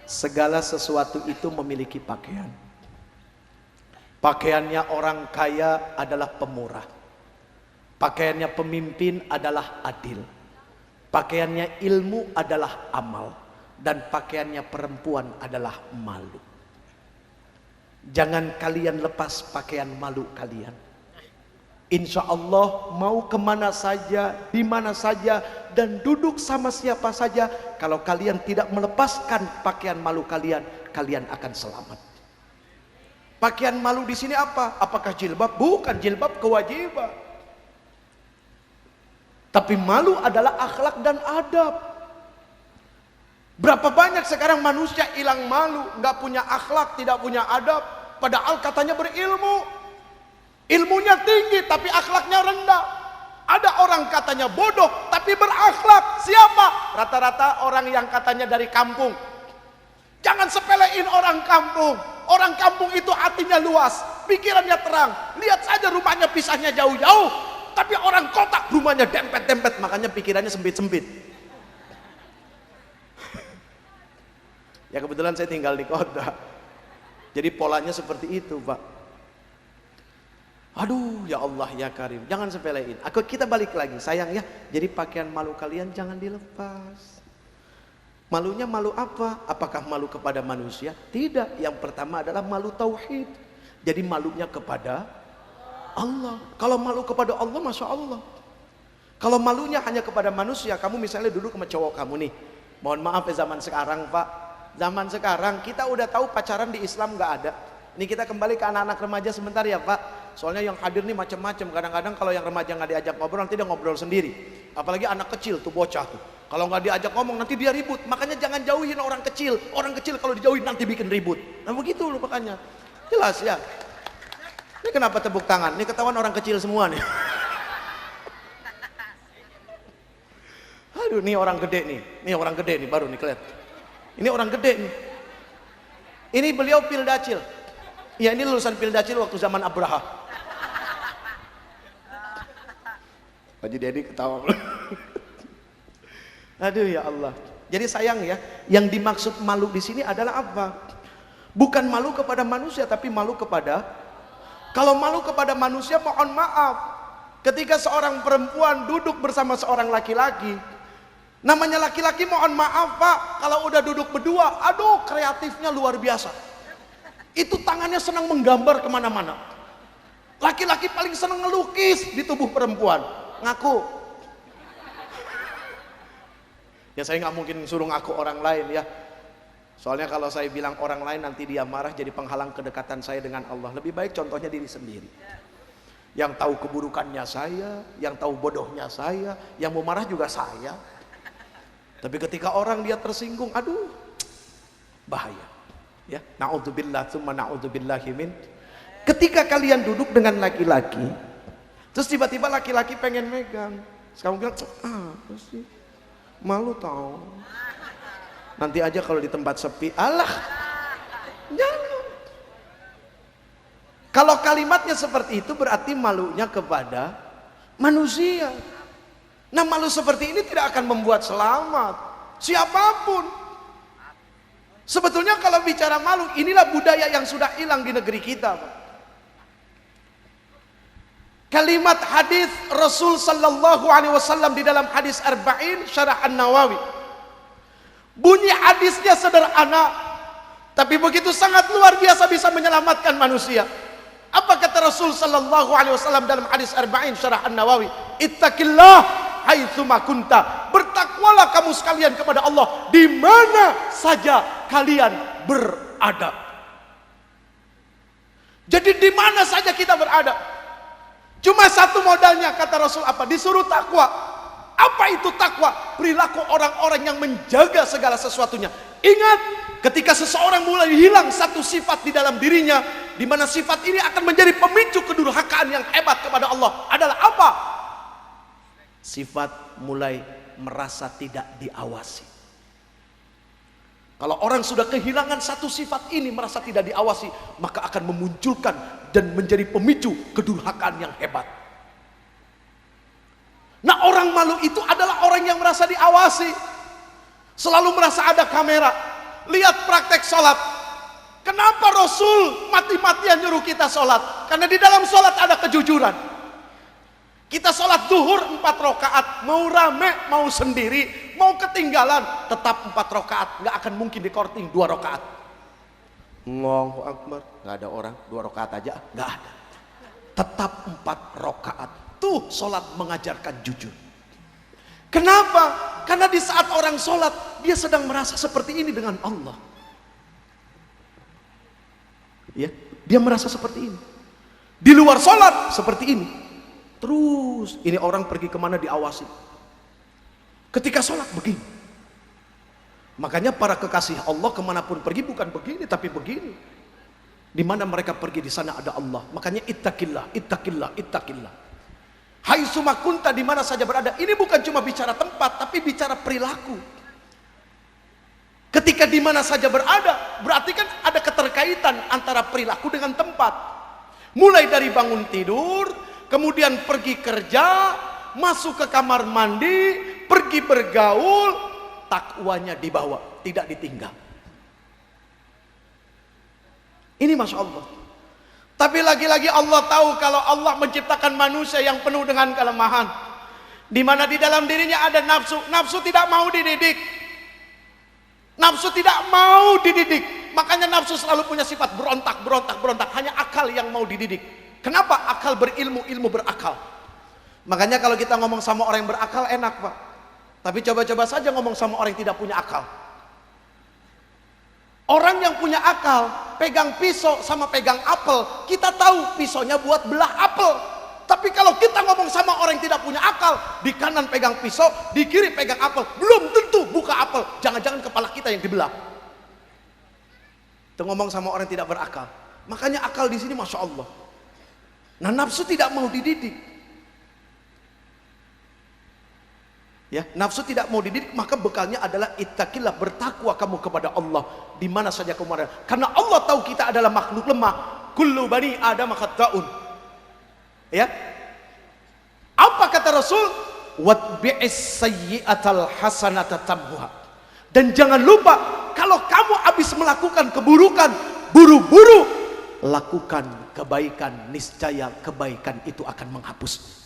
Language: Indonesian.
Segala sesuatu itu memiliki pakaian. Pakaiannya orang kaya adalah pemurah. Pakaiannya pemimpin adalah adil. Pakaiannya ilmu adalah amal. Dan pakaiannya perempuan adalah malu. Jangan kalian lepas pakaian malu kalian. Insya Allah mau kemana saja, di mana saja, dan duduk sama siapa saja, kalau kalian tidak melepaskan pakaian malu kalian, kalian akan selamat. Pakaian malu di sini apa? Apakah jilbab? Bukan, jilbab kewajiban. Tapi malu adalah akhlak dan adab. Berapa banyak sekarang manusia hilang malu, nggak punya akhlak, tidak punya adab, padahal katanya berilmu. Ilmunya tinggi tapi akhlaknya rendah. Ada orang katanya bodoh tapi berakhlak. Siapa? Rata-rata orang yang katanya dari kampung. Jangan sepelein orang kampung. Orang kampung itu hatinya luas, pikirannya terang. Lihat saja rumahnya pisahnya jauh-jauh. Tapi orang kota rumahnya dempet-dempet, makanya pikirannya sempit-sempit. Ya kebetulan saya tinggal di kota. Jadi polanya seperti itu, Pak. Aduh, ya Allah ya Karim, jangan sepelein. Kita balik lagi, sayang ya. Jadi pakaian malu kalian jangan dilepas. Malunya malu apa? Apakah malu kepada manusia? Tidak. Yang pertama adalah malu tauhid. Jadi malunya kepada Allah. Kalau malu kepada Allah, masya Allah. Kalau malunya hanya kepada manusia, kamu misalnya duduk sama cowok kamu nih. Mohon maaf ya zaman sekarang, Pak. Zaman sekarang kita udah tahu pacaran di Islam nggak ada. Ini kita kembali ke anak-anak remaja sebentar ya Pak. Soalnya yang hadir nih macam-macam. Kadang-kadang kalau yang remaja nggak diajak ngobrol, nanti dia ngobrol sendiri. Apalagi anak kecil tuh, bocah tuh. Kalau nggak diajak ngomong nanti dia ribut. Makanya jangan jauhin orang kecil. Orang kecil kalau dijauhin nanti bikin ribut. Nah begitu loh makanya. Jelas ya. Ini kenapa tepuk tangan? Ini ketahuan orang kecil semua nih. Aduh, nih orang gede nih. Nih orang gede nih baru nih kelihatan. Ini orang gede nih. Ini beliau pildacil. Ya ini lulusan pildacil waktu zaman Abraha. Haji Dedi ketawa. Aduh ya Allah. Jadi sayang ya, yang dimaksud malu di sini adalah apa? Bukan malu kepada manusia, tapi malu kepada. Kalau malu kepada manusia, mohon maaf. Ketika seorang perempuan duduk bersama seorang laki-laki, namanya laki-laki, mohon maaf Pak, kalau udah duduk berdua, aduh kreatifnya luar biasa. Itu tangannya senang menggambar kemana-mana. Laki-laki paling senang ngelukis di tubuh perempuan. Ngaku. Ya saya nggak mungkin suruh ngaku orang lain ya. Soalnya kalau saya bilang orang lain nanti dia marah, jadi penghalang kedekatan saya dengan Allah. Lebih baik contohnya diri sendiri. Yang tahu keburukannya saya, yang tahu bodohnya saya, yang mau marah juga saya. Tapi ketika orang dia tersinggung, aduh, bahaya. Ya, naudzubillah tsumma naudzubillahi min. Ketika kalian duduk dengan laki-laki, terus tiba-tiba laki-laki pengen megang, terus kamu bilang, apa sih? Malu tau. Nanti aja kalau di tempat sepi, alah, jangan. Kalau kalimatnya seperti itu berarti malunya kepada manusia. Nah malu seperti ini tidak akan membuat selamat siapapun. Sebetulnya kalau bicara malu, inilah budaya yang sudah hilang di negeri kita, Pak. Kalimat hadis Rasul sallallahu alaihi wasallam di dalam hadis Arba'in Syarah An-Nawawi. Bunyi hadisnya sederhana, tapi begitu sangat luar biasa bisa menyelamatkan manusia. Apa kata Rasul sallallahu alaihi wasallam dalam hadis Arba'in Syarah An-Nawawi? Ittaqillah haitsu ma kunta. Bertakwalah kamu sekalian kepada Allah di mana saja kalian berada. Jadi di mana saja kita berada. Cuma satu modalnya kata Rasul apa? Disuruh takwa. Apa itu takwa? Perilaku orang-orang yang menjaga segala sesuatunya. Ingat, ketika seseorang mulai hilang satu sifat di dalam dirinya, di mana sifat ini akan menjadi pemicu kedurhakaan yang hebat kepada Allah, adalah apa? Sifat mulai merasa tidak diawasi. Kalau orang sudah kehilangan satu sifat ini, merasa tidak diawasi, maka akan memunculkan dan menjadi pemicu kedurhakaan yang hebat. Nah orang malu itu adalah orang yang merasa diawasi, selalu merasa ada kamera, Lihat praktek sholat. Kenapa Rasul mati-matian nyuruh kita sholat? Karena di dalam sholat ada kejujuran. Kita sholat zuhur 4 rakaat, mau rame, mau sendiri, mau ketinggalan, tetap 4 rakaat. Nggak akan mungkin dikorting 2 rakaat. Allahu Akbar, nggak ada orang 2 rakaat aja, nggak ada. Tetap 4 rakaat. Tuh sholat mengajarkan jujur. Kenapa? Karena di saat orang sholat, dia sedang merasa seperti ini dengan Allah. Ya, dia merasa seperti ini. Di luar sholat seperti ini. Terus ini orang pergi kemana diawasi. Ketika sholat begini. Makanya para kekasih Allah kemanapun pergi bukan begini tapi begini. Di mana mereka pergi di sana ada Allah. Makanya ittaqillah, ittaqillah, ittaqillah. Hai sumakunta di mana saja berada. Ini bukan cuma bicara tempat tapi bicara perilaku. Ketika di mana saja berada, berarti kan ada keterkaitan antara perilaku dengan tempat. Mulai dari bangun tidur, kemudian pergi kerja, masuk ke kamar mandi, pergi bergaul, takwanya dibawa, tidak ditinggal. Ini Masya Allah. Tapi lagi-lagi Allah tahu kalau Allah menciptakan manusia yang penuh dengan kelemahan. Di mana di dalam dirinya ada nafsu. Nafsu tidak mau dididik. Nafsu tidak mau dididik. Makanya nafsu selalu punya sifat berontak, berontak, berontak. Hanya akal yang mau dididik. Kenapa? Akal berilmu, ilmu berakal. Makanya kalau kita ngomong sama orang yang berakal enak Pak. Tapi coba-coba saja ngomong sama orang yang tidak punya akal. Orang yang punya akal, pegang pisau sama pegang apel, kita tahu pisaunya buat belah apel. Tapi kalau kita ngomong sama orang yang tidak punya akal, di kanan pegang pisau, di kiri pegang apel, belum tentu buka apel. Jangan-jangan kepala kita yang dibelah. Itu ngomong sama orang yang tidak berakal. Makanya akal di sini Masya Allah. Nah nafsu tidak mau dididik. Ya, nafsu tidak mau dididik, maka bekalnya adalah ittaqillah, bertakwa kamu kepada Allah di mana saja kamu berada. Karena Allah tahu kita adalah makhluk lemah. Kullu bani Adam khata'un. Ya. Apa kata Rasul? Watbi'is sayyi'atal hasanata tamhuha. Dan jangan lupa kalau kamu habis melakukan keburukan, buru-buru lakukan kebaikan, niscaya kebaikan itu akan menghapus.